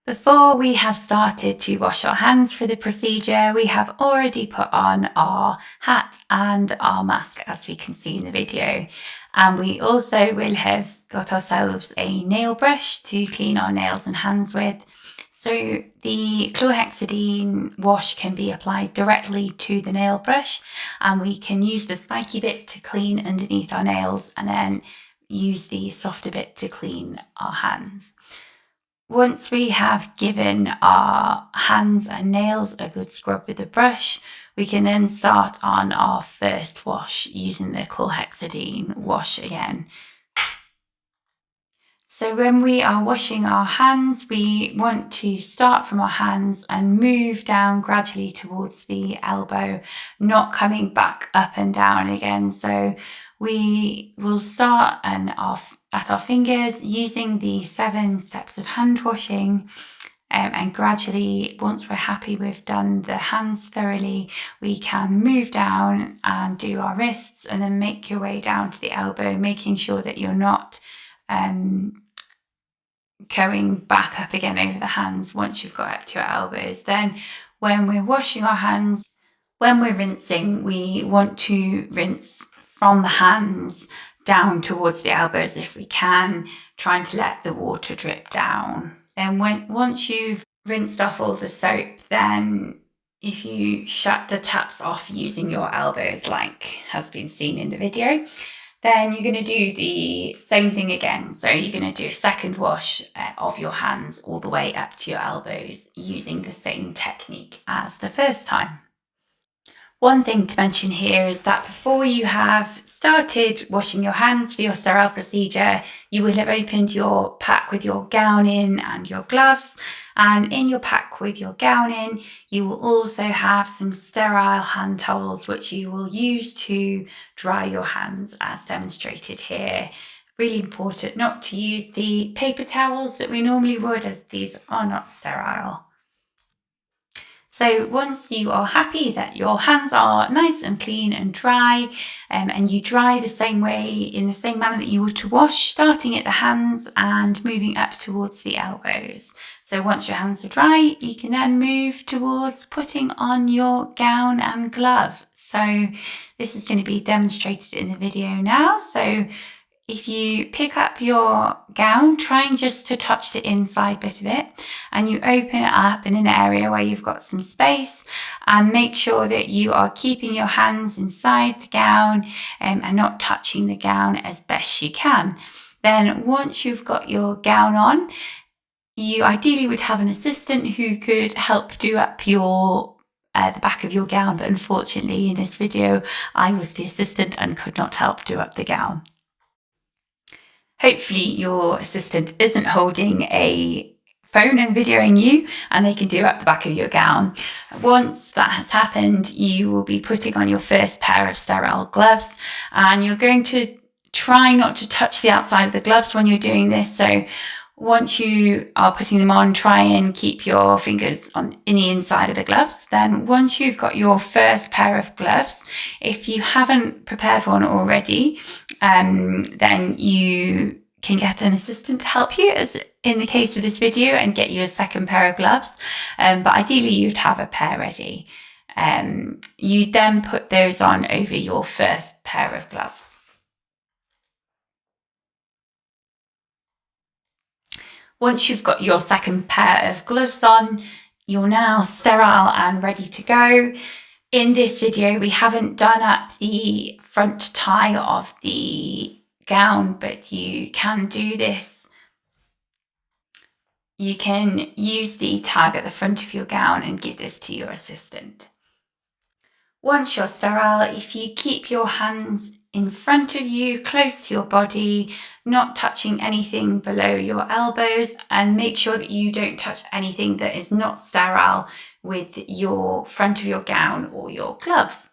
Before we have started to wash our hands for the procedure, we have already put on our hat and our mask, as we can see in the video. And we also will have got ourselves a nail brush to clean our nails and hands with. So the chlorhexidine wash can be applied directly to the nail brush, and we can use the spiky bit to clean underneath our nails and then use the softer bit to clean our hands. Once we have given our hands and nails a good scrub with a brush, we can then start on our first wash using the chlorhexidine wash again. So when we are washing our hands, we want to start from our hands and move down gradually towards the elbow, not coming back up and down again. So we will start at our fingers using the 7 steps of hand washing. And gradually, once we're happy we've done the hands thoroughly, we can move down and do our wrists and then make your way down to the elbow, making sure that you're not going back up again over the hands once you've got up to your elbows. Then when we're washing our hands, when we're rinsing, we want to rinse from the hands down towards the elbows if we can, trying to let the water drip down. And once you've rinsed off all the soap, then if you shut the taps off using your elbows like has been seen in the video, then you're going to do the same thing again. So you're going to do a second wash of your hands all the way up to your elbows using the same technique as the first time. One thing to mention here is that before you have started washing your hands for your sterile procedure, you will have opened your pack with your gown in and your gloves. And in your pack with your gown in, you will also have some sterile hand towels, which you will use to dry your hands as demonstrated here. Really important not to use the paper towels that we normally would, as these are not sterile. So once you are happy that your hands are nice and clean and dry, and you dry the same way, in the same manner that you would to wash, starting at the hands and moving up towards the elbows. So once your hands are dry, you can then move towards putting on your gown and glove. So this is going to be demonstrated in the video now. So if you pick up your gown, trying just to touch the inside bit of it, and you open it up in an area where you've got some space, and make sure that you are keeping your hands inside the gown and not touching the gown as best you can. Then once you've got your gown on, you ideally would have an assistant who could help do up your the back of your gown, but unfortunately in this video I was the assistant and could not help do up the gown. Hopefully your assistant isn't holding a phone and videoing you, and they can do up the back of your gown. Once that has happened, you will be putting on your first pair of sterile gloves, and you're going to try not to touch the outside of the gloves when you're doing this. So once you are putting them on, try and keep your fingers in the inside of the gloves. Then once you've got your first pair of gloves, if you haven't prepared one already, then you can get an assistant to help you, as in the case of this video, and get you a second pair of gloves. But ideally you'd have a pair ready. You then put those on over your first pair of gloves. Once you've got your second pair of gloves on, you're now sterile and ready to go. In this video, we haven't done up the front tie of the gown, but you can do this. You can use the tag at the front of your gown and give this to your assistant. Once you're sterile, if you keep your hands in front of you, close to your body, not touching anything below your elbows, and make sure that you don't touch anything that is not sterile with your front of your gown or your gloves.